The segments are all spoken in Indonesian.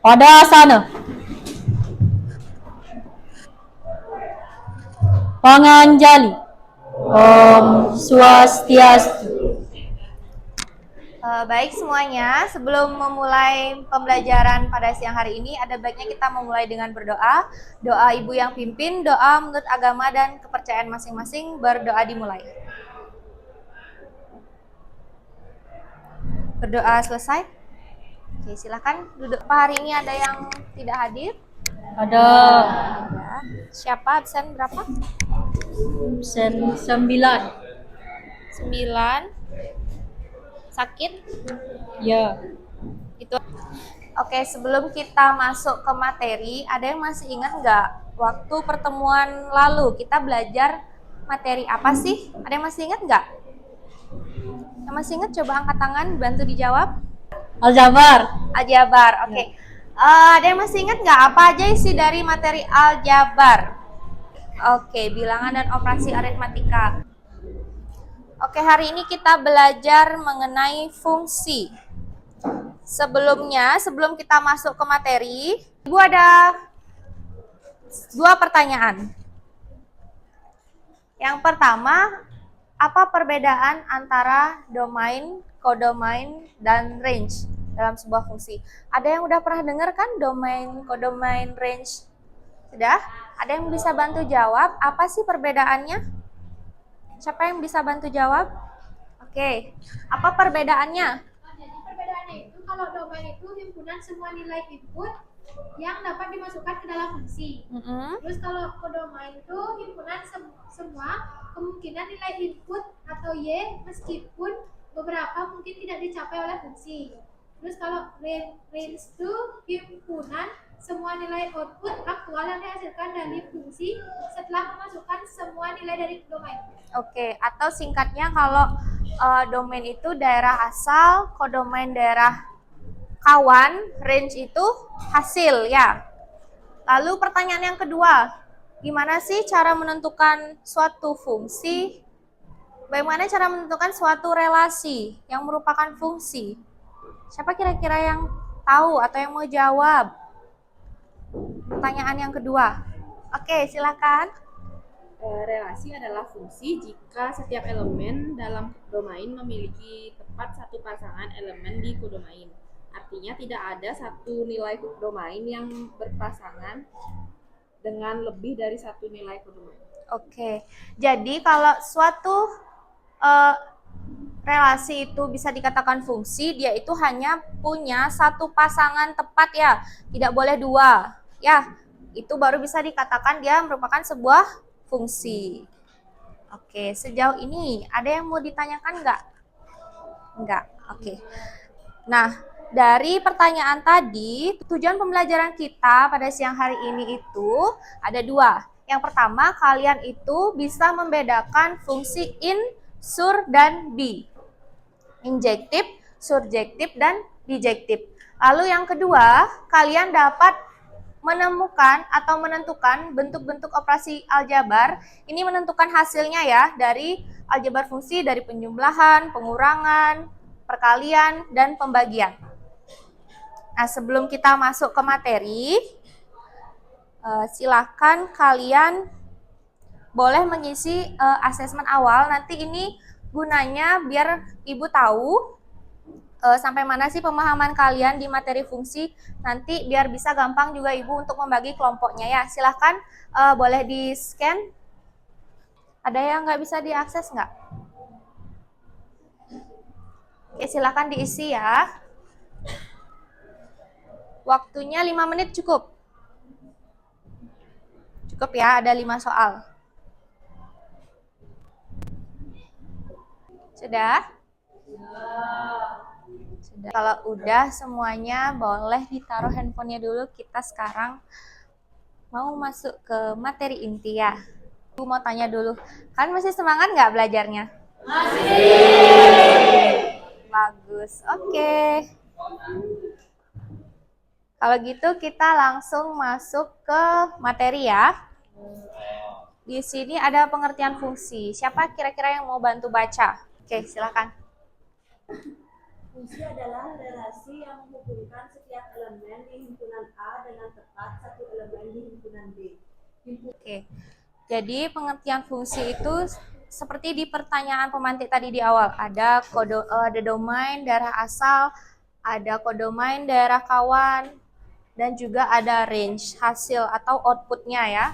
Pada sana. Panganjali. Om Swastiastu. Baik semuanya, sebelum memulai pembelajaran pada siang hari ini, ada baiknya kita memulai dengan berdoa. Doa Ibu yang pimpin, doa menurut agama dan kepercayaan masing-masing, berdoa dimulai. Berdoa selesai. Oke, silakan duduk. Pak, hari ini ada yang tidak hadir? Ada Ya. Siapa? Absen berapa? absen 9. 9. Sakit? Ya. Itu. Oke, sebelum kita masuk ke materi, ada yang masih ingat nggak waktu pertemuan lalu kita belajar materi apa sih? Ada yang masih ingat nggak? Yang masih ingat coba angkat tangan, bantu dijawab. Aljabar. Aljabar, oke. Ada yang masih ingat nggak apa aja isi dari materi aljabar? Oke, bilangan dan operasi aritmatika. Oke, hari ini kita belajar mengenai fungsi. Sebelum kita masuk ke materi, Ibu ada 2 pertanyaan. Yang pertama, apa perbedaan antara domain, kodomain, dan range dalam sebuah fungsi? Ada yang udah pernah dengar kan domain, kodomain, range? Sudah? Ada yang bisa bantu jawab? Apa sih perbedaannya? Siapa yang bisa bantu jawab? Oke, apa perbedaannya? Perbedaannya itu kalau domain itu himpunan semua nilai input yang dapat dimasukkan ke dalam fungsi. Terus kalau kodomain itu himpunan semua kemungkinan nilai input atau Y meskipun beberapa mungkin tidak dicapai oleh fungsi. Terus kalau range itu himpunan semua nilai output aktual yang dihasilkan dari fungsi setelah memasukkan semua nilai dari domain. Oke, atau singkatnya kalau domain itu daerah asal, kodomain daerah kawan, range itu hasil ya. Lalu pertanyaan yang kedua, gimana sih cara menentukan suatu fungsi? Bagaimana cara menentukan suatu relasi yang merupakan fungsi? Siapa kira-kira yang tahu atau yang mau jawab? Pertanyaan yang kedua. Oke, silakan. Relasi adalah fungsi jika setiap elemen dalam domain memiliki tepat satu pasangan elemen di kodomain. Artinya tidak ada satu nilai domain yang berpasangan dengan lebih dari satu nilai kodomain. Oke, jadi kalau suatu relasi itu bisa dikatakan fungsi, dia itu hanya punya satu pasangan tepat ya, tidak boleh 2 ya. Itu baru bisa dikatakan dia merupakan sebuah fungsi. Oke, sejauh ini ada yang mau ditanyakan nggak? Enggak, oke. Nah, dari pertanyaan tadi, tujuan pembelajaran kita pada siang hari ini itu ada 2. Yang pertama, kalian itu bisa membedakan fungsi in, sur, dan bi. Injektif, surjektif, dan bijektif. Lalu yang kedua, kalian dapat menemukan atau menentukan bentuk-bentuk operasi aljabar. Ini menentukan hasilnya ya dari aljabar fungsi dari penjumlahan, pengurangan, perkalian, dan pembagian. Nah, sebelum kita masuk ke materi, silakan kalian boleh mengisi asesmen awal. Nanti ini gunanya biar Ibu tahu sampai mana sih pemahaman kalian di materi fungsi. Nanti biar bisa gampang juga Ibu untuk membagi kelompoknya ya. Silahkan boleh di scan. Ada yang nggak bisa diakses nggak? Oke, silahkan diisi ya. Waktunya 5 menit cukup. Cukup ya, ada 5 soal. Sudah? Sudah. Kalau udah semuanya boleh ditaruh handphonenya dulu. Kita sekarang mau masuk ke materi inti ya. Aku mau tanya dulu, kan masih semangat nggak belajarnya? Masih. Bagus, oke. Kalau gitu kita langsung masuk ke materi ya. Di sini ada pengertian fungsi. Siapa kira-kira yang mau bantu baca? Oke, silakan. Fungsi adalah relasi yang menghubungkan setiap elemen di himpunan A dengan tepat satu elemen di himpunan B. Oke. Jadi pengertian fungsi itu seperti di pertanyaan pemantik tadi di awal. Ada domain daerah asal, ada kodomain daerah kawan, dan juga ada range hasil atau outputnya ya.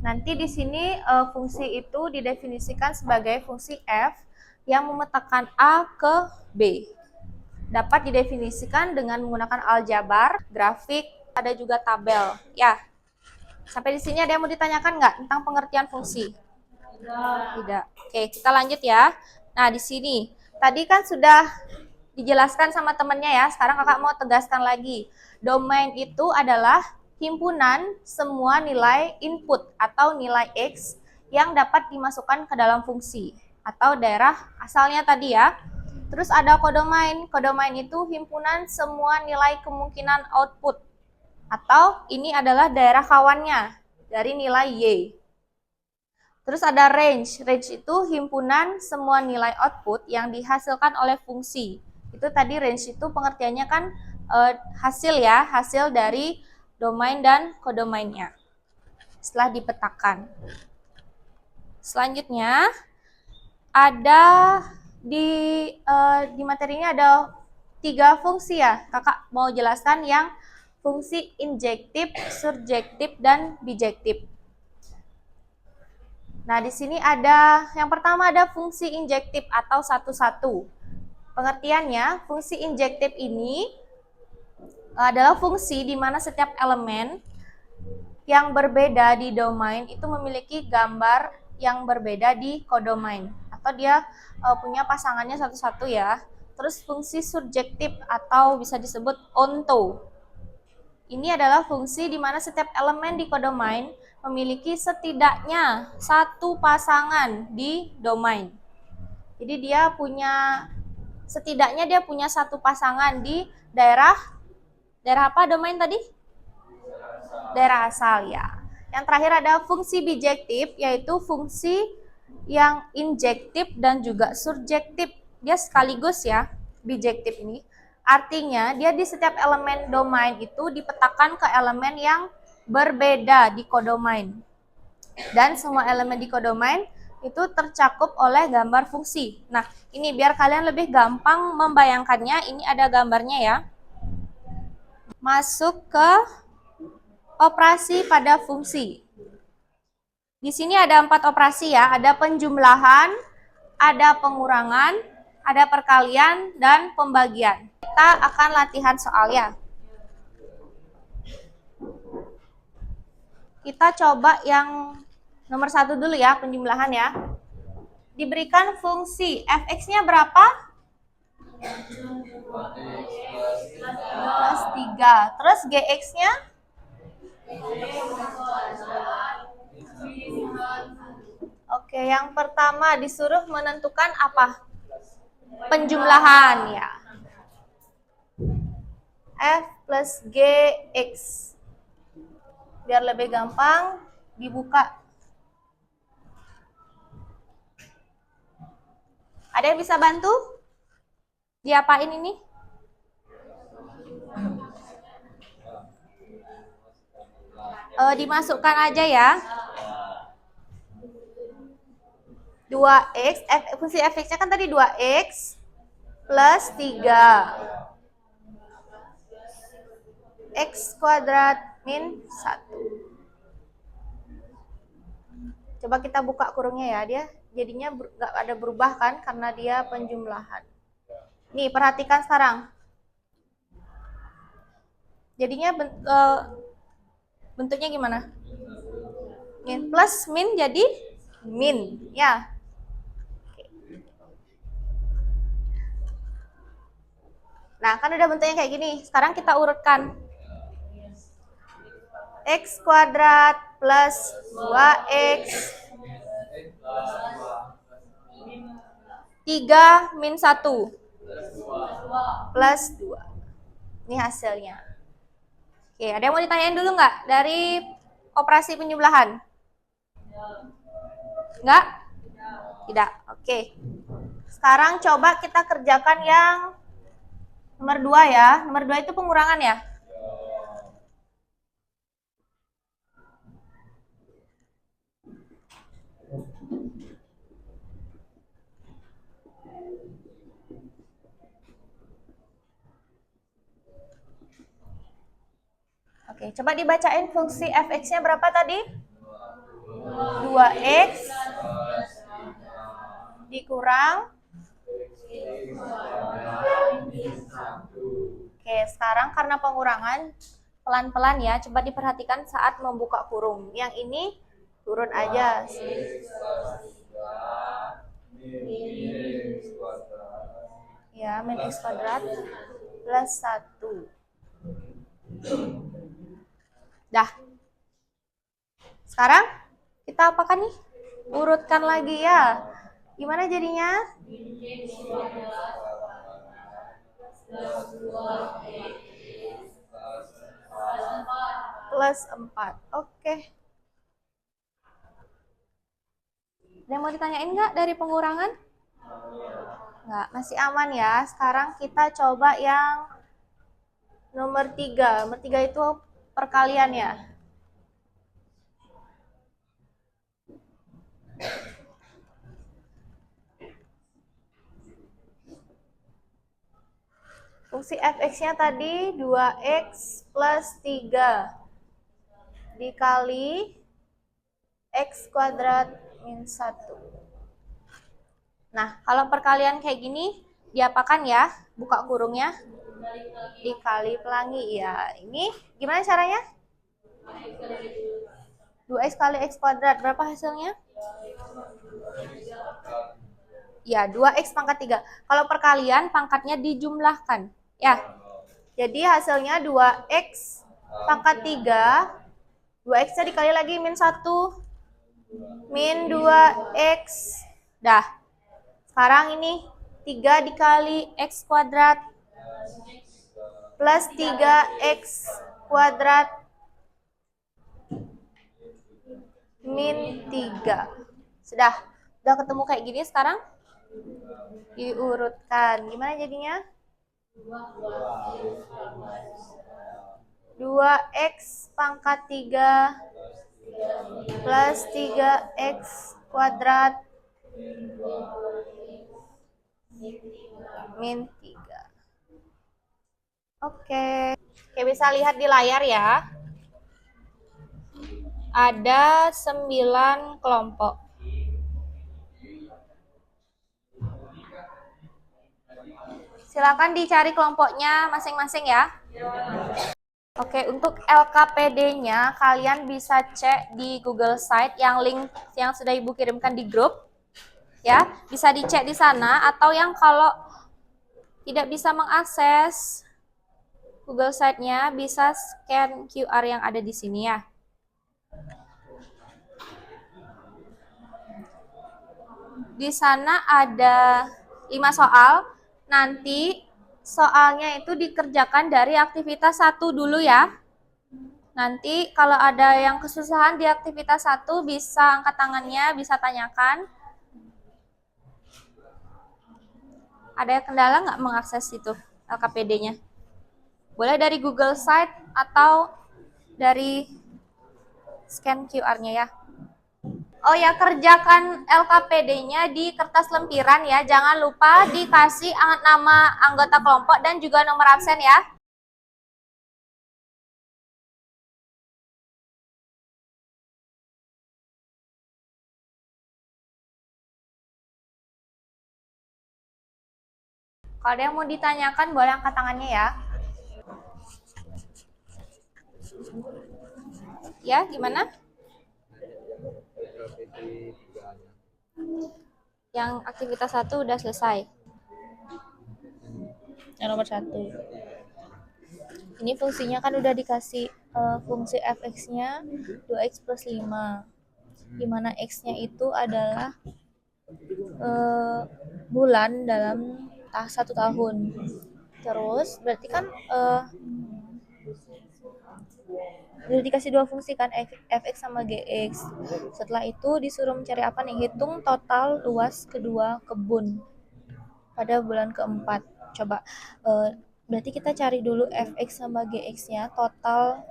Nanti di sini fungsi itu didefinisikan sebagai fungsi f yang memetakan A ke B. Dapat didefinisikan dengan menggunakan aljabar, grafik, ada juga tabel. Ya, sampai di sini ada yang mau ditanyakan nggak tentang pengertian fungsi? Tidak. Oke, kita lanjut ya. Nah, di sini tadi kan sudah dijelaskan sama temannya ya. Sekarang kakak mau tegaskan lagi. Domain itu adalah himpunan semua nilai input atau nilai X yang dapat dimasukkan ke dalam fungsi atau daerah asalnya tadi ya. Terus ada kodomain. Kodomain itu himpunan semua nilai kemungkinan output atau ini adalah daerah kawannya dari nilai Y. Terus ada range. Range itu himpunan semua nilai output yang dihasilkan oleh fungsi. Itu tadi range itu pengertiannya kan hasil ya, hasil dari domain dan kodomainnya setelah dipetakan. Selanjutnya ada di materi ini ada 3 fungsi ya. Kakak mau jelaskan yang fungsi injektif, surjektif, dan bijektif. Nah, di sini ada yang pertama ada fungsi injektif atau satu-satu. Pengertiannya, fungsi injektif ini adalah fungsi di mana setiap elemen yang berbeda di domain itu memiliki gambar yang berbeda di kodomain atau dia punya pasangannya satu-satu ya. Terus fungsi surjektif atau bisa disebut onto. Ini adalah fungsi di mana setiap elemen di kodomain memiliki setidaknya satu pasangan di domain. Jadi setidaknya dia punya satu pasangan di daerah apa domain tadi? Daerah asal ya. Yang terakhir ada fungsi bijektif, yaitu fungsi yang injektif dan juga surjektif. Dia sekaligus ya, bijektif ini. Artinya dia di setiap elemen domain itu dipetakan ke elemen yang berbeda di kodomain. Dan semua elemen di kodomain itu tercakup oleh gambar fungsi. Nah, ini biar kalian lebih gampang membayangkannya, ini ada gambarnya ya. Masuk ke operasi pada fungsi. Di sini ada 4 operasi ya, ada penjumlahan, ada pengurangan, ada perkalian, dan pembagian. Kita akan latihan soalnya. Kita coba yang nomor 1 dulu ya, penjumlahan ya. Diberikan fungsi fx-nya berapa? Plus 3. Terus gx-nya? Oke, yang pertama disuruh menentukan apa? Penjumlahan ya. F plus gx. Biar lebih gampang dibuka. Ada yang bisa bantu? Diapain ini? Dimasukkan aja ya. 2x, fungsi fx-nya kan tadi 2x plus 3. X kuadrat min 1. Coba kita buka kurungnya ya, dia jadinya nggak ada berubah kan karena dia penjumlahan. Nih, perhatikan sekarang. Jadinya bentuknya gimana? Ini plus min jadi min, ya. Nah, kan udah bentuknya kayak gini. Sekarang kita urutkan. X kuadrat plus 2x 3 min 1 plus 2. Ini hasilnya. Oke, ada yang mau ditanyain dulu nggak dari operasi penjumlahan? Nggak? Tidak. Oke. Sekarang coba kita kerjakan yang Nomor 2 ya. Nomor 2 itu pengurangan ya. Oke, coba dibacain fungsi fx-nya berapa tadi? 2x dikurang. Oke, sekarang karena pengurangan pelan-pelan ya. Coba diperhatikan saat membuka kurung. Yang ini turun aja. Ya, min x kuadrat plus 1. Dah. Sekarang kita apakan nih? Urutkan lagi ya. Gimana jadinya? Plus 4. Oke. Ada yang mau ditanyain nggak dari pengurangan? Nggak, masih aman ya. Sekarang kita coba yang nomor 3. Nomor 3 itu perkalian ya. Fungsi fx-nya tadi 2x plus 3 dikali x kuadrat min 1. Nah, kalau perkalian kayak gini, diapakan ya? Buka kurungnya. Dikali pelangi ya. Ini gimana caranya? 2x kali x kuadrat. Berapa hasilnya? Ya, 2x pangkat 3. Kalau perkalian, pangkatnya dijumlahkan. Ya, jadi hasilnya 2x pangkat 3. 2x-nya dikali lagi min 1. Min 2x. Dah. Sekarang ini 3 dikali x kuadrat plus 3x kuadrat min 3. Sudah ketemu kayak gini sekarang? Diurutkan. Gimana jadinya? 2x pangkat 3 plus 3x kuadrat min 3. Oke, bisa lihat di layar ya. Ada 9 kelompok. Silakan dicari kelompoknya masing-masing ya. Oke, untuk LKPD-nya kalian bisa cek di Google Site yang link yang sudah Ibu kirimkan di grup. Ya, bisa dicek di sana atau yang kalau tidak bisa mengakses Google Site-nya bisa scan QR yang ada di sini ya. Di sana ada 5 soal. Nanti soalnya itu dikerjakan dari aktivitas 1 dulu ya. Nanti kalau ada yang kesusahan di aktivitas 1 bisa angkat tangannya, bisa tanyakan. Ada kendala nggak mengakses itu LKPD-nya? Boleh dari Google Site atau dari scan QR-nya ya. Oh ya, kerjakan LKPD-nya di kertas lempiran ya. Jangan lupa dikasih nama anggota kelompok dan juga nomor absen ya. Kalau ada yang mau ditanyakan, boleh angkat tangannya ya. Ya, gimana? Yang aktivitas 1 udah selesai. Yang nomor 1. Ini fungsinya kan udah dikasih fungsi fx-nya 2x plus 5. Dimana x-nya itu adalah bulan dalam 1 tahun. Terus berarti kan udah dikasih 2 fungsi kan, fx sama gx. Setelah itu disuruh mencari apa nih? Hitung total luas kedua kebun pada bulan keempat. Coba Berarti kita cari dulu fx sama gx-nya total.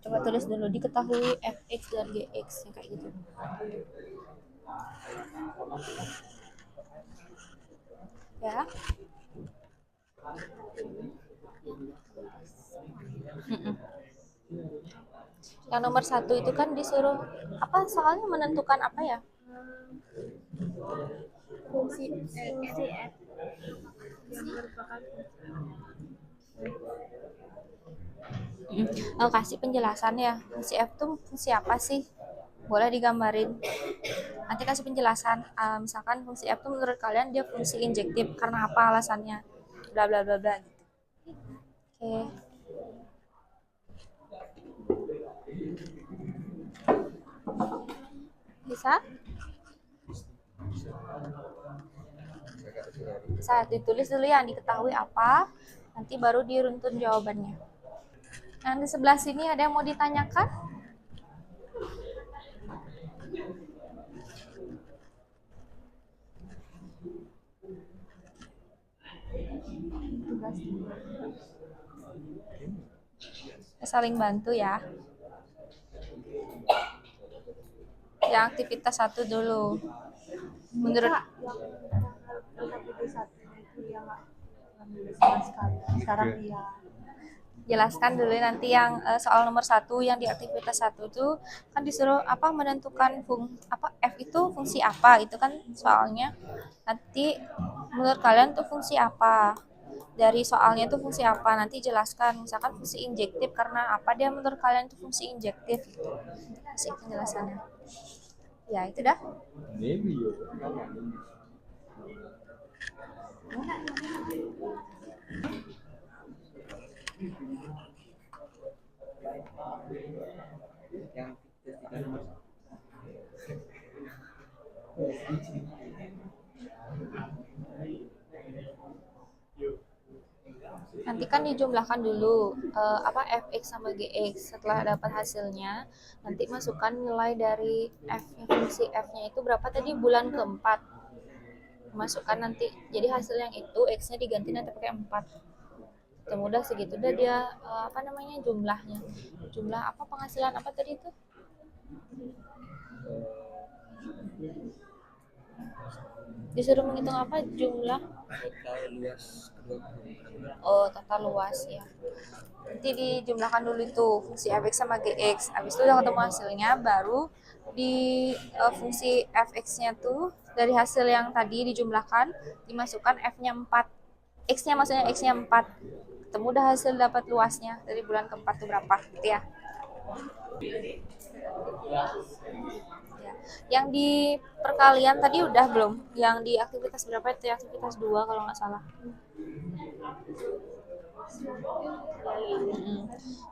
Coba tulis dulu, diketahui fx dan gx yang kayak gitu. Ya. Yang nomor 1 itu kan disuruh apa, soalnya menentukan apa ya? Fungsi f yang merupakan Kasih penjelasan ya, fungsi f itu fungsi apa sih? Boleh digambarin. Nanti kasih penjelasan. Misalkan fungsi f itu menurut kalian dia fungsi injektif karena apa alasannya? Bla bla bla bla gitu. Oke. Bisa? Saat ditulis dulu yang diketahui apa, nanti baru diruntun jawabannya. Yang di sebelah sini ada yang mau ditanyakan? Saling bantu ya. Yang aktivitas 1 dulu. Menurut sekarang dia jelaskan dulu nanti yang soal nomor 1 yang di aktivitas 1 itu kan disuruh apa, menentukan f itu fungsi apa, itu kan soalnya. Nanti menurut kalian tuh fungsi apa, dari soalnya itu fungsi apa, nanti jelaskan. Misalkan fungsi injektif karena apa dia menurut kalian itu fungsi injektif gitu. Kasih penjelasannya ya, itu dah. Nanti kan dijumlahkan dulu fx sama gx. Setelah dapat hasilnya, nanti masukkan nilai dari fungsi f-nya itu berapa tadi, bulan keempat. Masukkan nanti, jadi hasil yang itu x-nya diganti nanti pakai 4. Mudah segitu dah dia jumlahnya. Jumlah apa, penghasilan apa tadi itu? Disuruh menghitung apa, jumlah total luas total luas ya. Nanti dijumlahkan dulu itu fungsi fx sama gx. Habis itu udah ketemu hasilnya, baru di fungsi fx-nya tuh dari hasil yang tadi dijumlahkan dimasukkan f-nya 4. X-nya maksudnya x-nya 4. Ketemu udah hasil dapat luasnya dari bulan keempat itu berapa gitu ya. Yang di perkalian tadi udah belum? Yang di aktivitas berapa itu? Aktivitas 2 kalau nggak salah.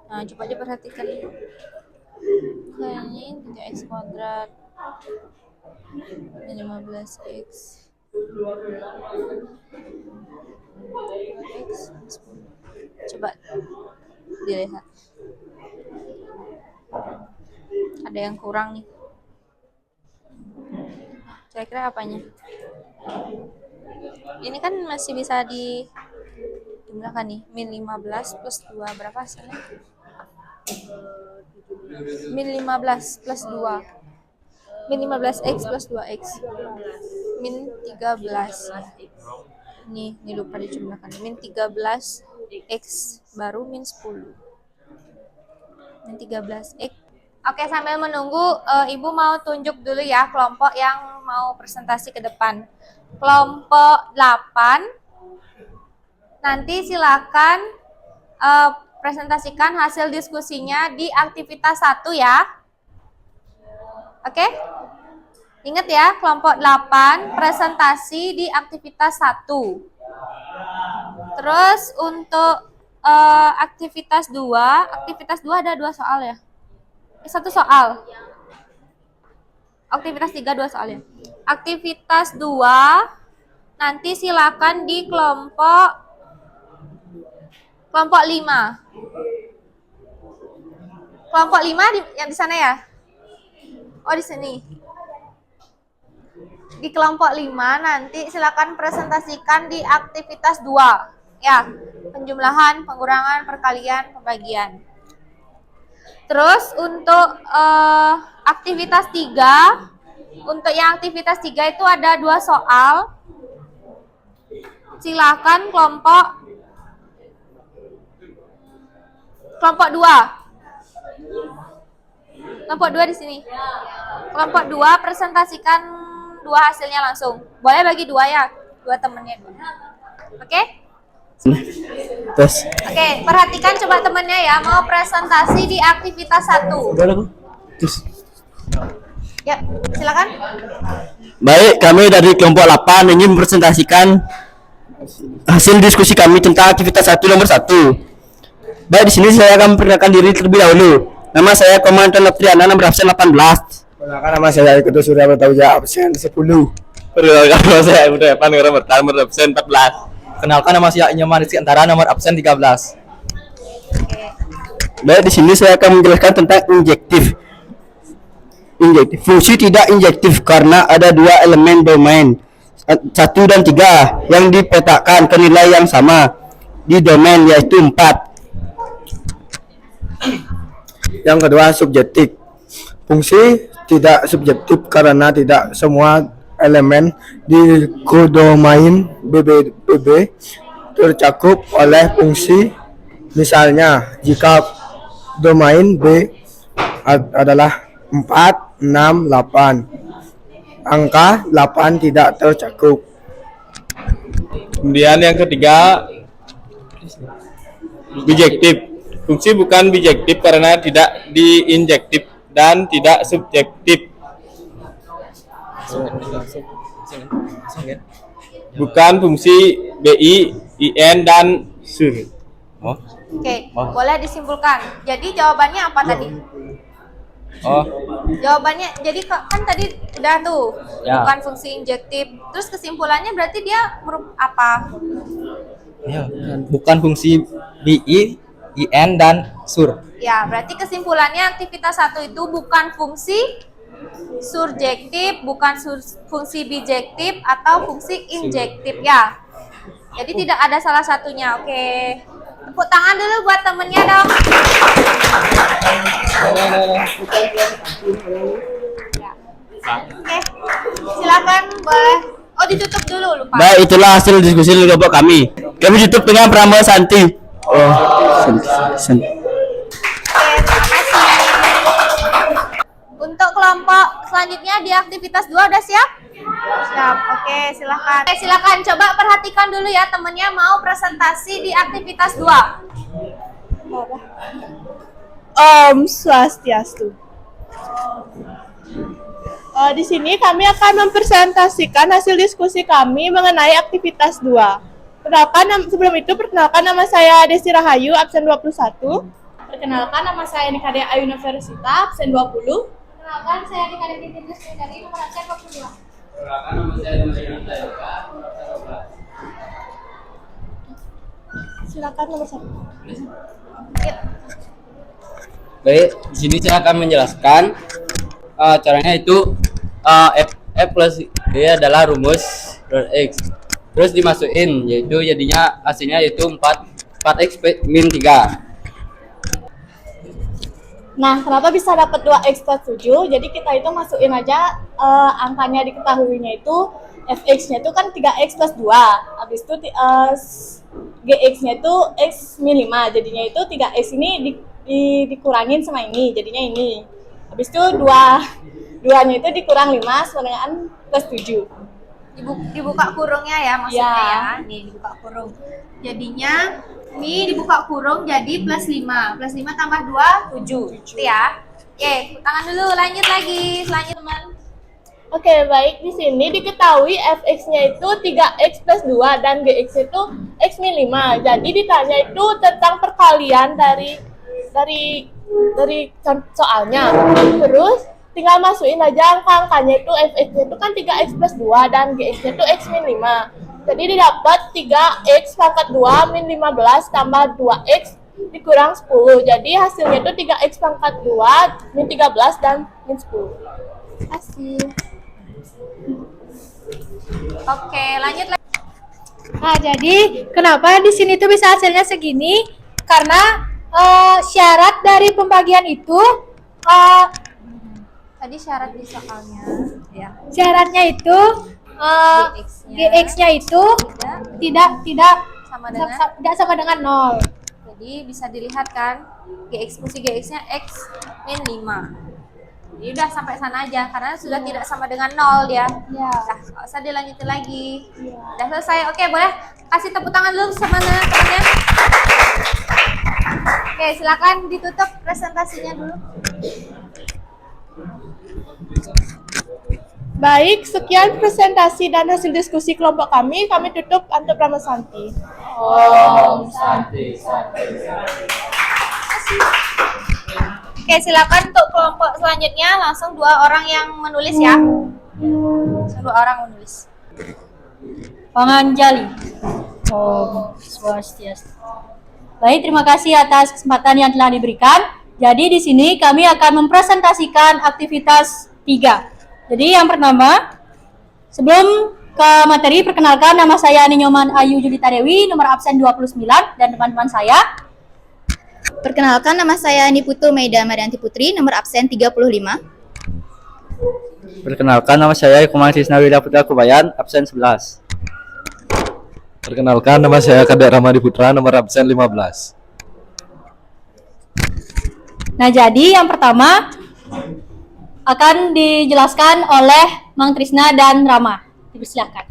Nah, coba diperhatikan. Kayaknya ini 3x kuadrat min 15x coba dilihat. Ada yang kurang nih. Kira-kira apanya? Ini kan masih bisa dijumlahkan nih. Min 15 plus 2 berapa hasilnya? Min 15 plus 2. Min 15x plus 2x. Min 13. Ini lupa dijumlahkan. Min 13x baru min 10. Min 13x. Oke, sambil menunggu, Ibu mau tunjuk dulu ya kelompok yang mau presentasi ke depan. Kelompok 8, nanti silakan presentasikan hasil diskusinya di aktivitas 1 ya. Oke? Ingat ya, kelompok 8 presentasi di aktivitas 1. Terus untuk aktivitas 2 ada 2 soal ya? 1 soal. Aktivitas 3 2 soal ya. Aktivitas 2 nanti silakan di kelompok 5. Kelompok 5 yang di sana ya? Oh, di sini. di kelompok 5 nanti silakan presentasikan di aktivitas 2. Ya, penjumlahan, pengurangan, perkalian, pembagian. Terus untuk aktivitas 3, untuk yang aktivitas 3 itu ada 2 soal. Silakan kelompok 2. Kelompok 2 di sini. Kelompok 2 presentasikan 2 hasilnya langsung. Boleh bagi 2 ya, 2 temennya. Oke? Terus. Oke, perhatikan coba temennya ya, mau presentasi di aktivitas 1. Terus. Ya, silakan. Baik, kami dari kelompok 8 ingin mempresentasikan hasil diskusi kami tentang aktivitas 1 nomor 1. Baik, di sini saya akan memperkenalkan diri terlebih dahulu. Nama saya Komandan Notriana, nomor absen 18. Perkenalkan, nama saya Ikutu Surya Bertauja, absen 10. Perkenalkan, nama saya Ibnu Evan, nomor absen 14. Kenalkan, nama saya Nyoman Rizky Antara, nomor absen 13. Baik, di sini saya akan menjelaskan tentang injektif. Fungsi tidak injektif karena ada 2 elemen domain 1 dan 3 yang dipetakan ke nilai yang sama di domain, yaitu 4. Yang kedua, subjektif. Fungsi tidak subjektif karena tidak semua elemen di kodomain BB tercakup oleh fungsi. Misalnya, jika domain B adalah 4, 6, 8, angka 8 tidak tercakup. Kemudian yang ketiga, bijektif. Fungsi bukan bijektif karena tidak diinjektif dan tidak subjektif. Bukan fungsi BI, IN, dan SUR. Oke, boleh disimpulkan. Jadi jawabannya apa tadi? Jawabannya, jadi kan tadi udah tuh, Ya. bukan fungsi injektif. Terus kesimpulannya berarti dia apa? Ya, bukan fungsi BI, IN, dan SUR. Ya, berarti kesimpulannya aktivitas 1 itu bukan fungsi surjektif, bukan fungsi bijektif, atau fungsi injektif ya. Jadi tidak ada salah satunya. Oke. Tepuk tangan dulu buat temennya dong. Ya. Oke. Silakan boleh. Oh, ditutup dulu lupa. Baik, itulah hasil diskusi kelompok kami. Kami tutup dengan Pramila Santi. Oke, terima kasih. Untuk kelompok selanjutnya di aktivitas 2 udah siap? Siap. Oke, silakan. Oke, silakan coba perhatikan dulu ya, temennya mau presentasi di aktivitas 2. Om Swastiastu. Di sini kami akan mempresentasikan hasil diskusi kami mengenai aktivitas 2. Sebelum itu perkenalkan, nama saya Desi Rahayu, absen 21. Perkenalkan, nama saya Nikade Ayuna Versita, absen 20. Perkenalkan, saya Nikade Titin dari nomor absen 22. Silakan nomor 1. Baik, di sini saya akan menjelaskan caranya itu f plus d adalah rumus X. Terus dimasukin, yaitu jadinya hasilnya yaitu 4x min 3. Nah, kenapa bisa dapat 2x plus 7? Jadi kita itu masukin aja angkanya diketahuinya itu fx-nya itu kan 3x plus 2. Habis itu gx-nya itu x min 5. Jadinya itu 3x ini dikurangin sama ini, jadinya ini. Habis itu 2-nya itu dikurang 5 sama dengan plus 7. Dibuka kurungnya ya maksudnya ya. Nih dibuka kurung. Jadinya ini dibuka kurung jadi plus 5. Plus 5 tambah 2, 7. Itu ya. Oke, tangan dulu, lanjut lagi. Selanjutnya teman. Oke, baik. Di sini diketahui fx-nya itu 3x plus 2 dan gx itu x min 5. Jadi ditanya itu tentang perkalian dari soalnya. Terus tinggal masukin aja angka-angkanya itu fx-nya itu kan 3x plus 2 dan gx-nya itu x min 5. Jadi didapat 3x pangkat 2 min 15 tambah 2x dikurang 10. Jadi hasilnya itu 3x pangkat 2 min 13 dan min 10. Terima kasih. Oke, lanjut lagi. Nah, jadi kenapa di sini tuh bisa hasilnya segini? Karena syarat dari pembagian itu Tadi syarat di soalnya ya. syaratnya itu GX-nya itu tidak Sama dengan tidak sama dengan 0. jadi bisa dilihat kan fungsi GX-nya X min 5. Jadi udah sampai sana aja karena sudah tidak sama dengan 0 dia. Ya. Nah, nggak usah dilanjutin lagi. Udah selesai. Oke, boleh kasih tepuk tangan dulu sama temannya. Oke, silakan ditutup presentasinya dulu. Baik, sekian presentasi dan hasil diskusi kelompok kami. Kami tutup untuk Pramusanti. Oke, silakan untuk kelompok selanjutnya langsung 2 orang yang menulis ya. Langsung 2 orang menulis. Panganjali. Om Swastiastu. Baik, terima kasih atas kesempatan yang telah diberikan. Jadi di sini kami akan mempresentasikan aktivitas 3. Jadi yang pertama, sebelum ke materi, perkenalkan nama saya Ninyoman Ayu Julita Dewi, nomor absen 29, dan teman-teman saya. Perkenalkan, nama saya Niputu Meida Marianti Putri, nomor absen 35. Perkenalkan, nama saya Ikuman Tisna Wida Putra Kubayan, absen 11. Perkenalkan, nama saya Kadek Ramadi Putra, nomor absen 15. Nah, jadi yang pertama akan dijelaskan oleh Mang Trisna dan Rama. Dipersilakan.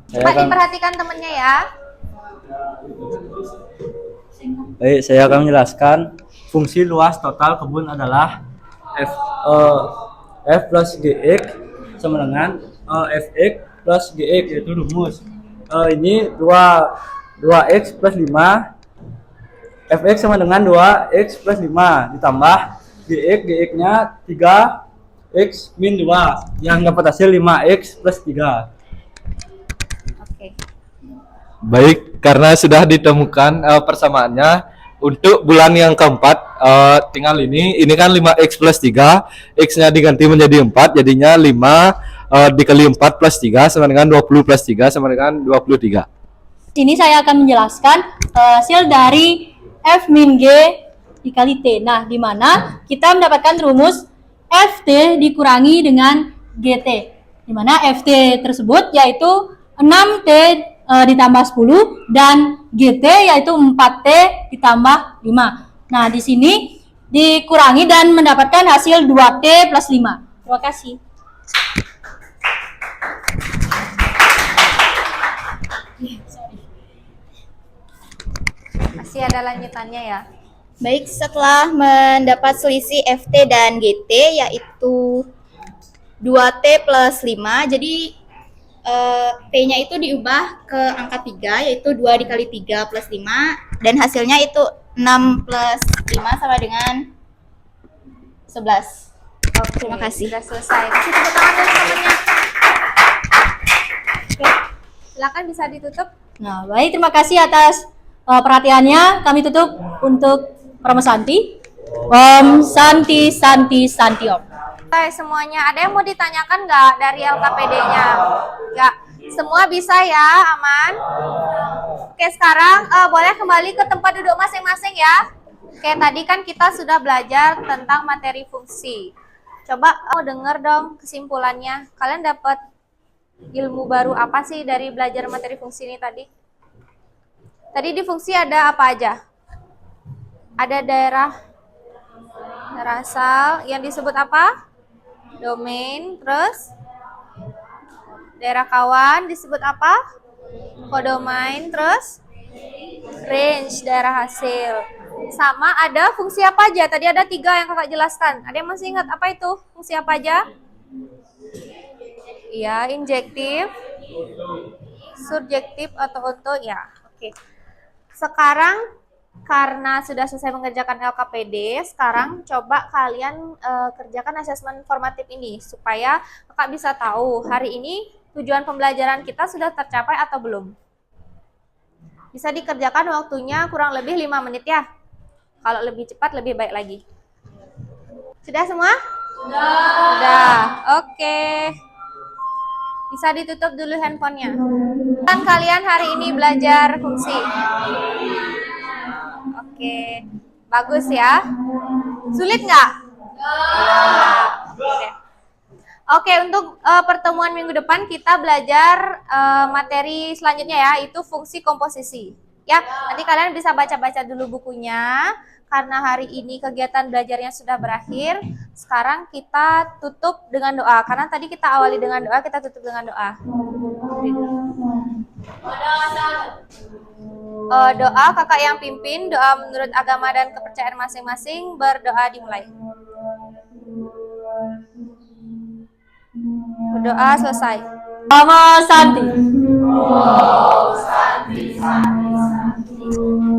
Cepat diperhatikan temennya ya. Baik, saya akan menjelaskan fungsi luas total kebun adalah F plus GX sama dengan Fx plus GX, yaitu rumus. Ini 2x plus 5, Fx sama dengan 2x plus 5 ditambah GX-nya 3x min 2 yang dapat hasil 5x plus 3. Oke. Baik, karena sudah ditemukan persamaannya untuk bulan yang keempat, tinggal ini kan 5x plus 3, x-nya diganti menjadi 4, jadinya 5 dikali 4 plus 3 sama dengan 20 plus 3 sama dengan 23. Sini saya akan menjelaskan hasil dari F min G dikali T. Nah, di mana kita mendapatkan rumus FT dikurangi dengan GT. Di mana FT tersebut yaitu 6T ditambah 10 dan GT yaitu 4T ditambah 5. Nah, di sini dikurangi dan mendapatkan hasil 2T plus 5. Terima kasih. Masih ada lanjutannya ya. Baik, setelah mendapat selisih FT dan GT yaitu 2T plus 5, jadi T-nya itu diubah ke angka 3 yaitu 2 dikali 3 plus 5 dan hasilnya itu 6 plus 5 sama dengan 11. Oke, Terima kasih. Sudah selesai. Kasih tepuk tangan dulu temannya. Oke. Silakan bisa ditutup. Nah, baik, terima kasih atas perhatiannya. Kami tutup untuk Pramusanti. Om Santi Santi Santi Om. Hai semuanya, ada yang mau ditanyakan nggak dari LKPD-nya? Nggak, semua bisa ya, aman? Oke, sekarang boleh kembali ke tempat duduk masing-masing ya. Oke, tadi kan kita sudah belajar tentang materi fungsi. Coba mau denger dong kesimpulannya. Kalian dapat ilmu baru apa sih dari belajar materi fungsi ini tadi? Tadi di fungsi ada apa aja? Ada daerah asal yang disebut apa? Domain, terus daerah kawan disebut apa? Kodomain, terus range, daerah hasil. Sama ada fungsi apa aja? Tadi ada 3 yang kakak jelaskan. Ada yang masih ingat apa itu? Fungsi apa aja? Iya, injektif, subjektif atau untuk ya. Oke. Sekarang karena sudah selesai mengerjakan LKPD, sekarang coba kalian kerjakan asesmen formatif ini supaya kakak bisa tahu hari ini tujuan pembelajaran kita sudah tercapai atau belum. Bisa dikerjakan waktunya kurang lebih 5 menit ya. Kalau lebih cepat lebih baik lagi. Sudah semua? Sudah. Oke. Bisa ditutup dulu handphonenya. Kan kalian hari ini belajar fungsi. Oke. Bagus ya. Sulit nggak? Oke, untuk pertemuan minggu depan kita belajar materi selanjutnya ya, itu fungsi komposisi. Ya, nanti kalian bisa baca-baca dulu bukunya. Karena hari ini kegiatan belajarnya sudah berakhir, sekarang kita tutup dengan doa. Karena tadi kita awali dengan doa, kita tutup dengan doa. Doa kakak yang pimpin, doa menurut agama dan kepercayaan masing-masing, berdoa dimulai. Berdoa selesai. Nama Santi. Santi, Santi, Santi.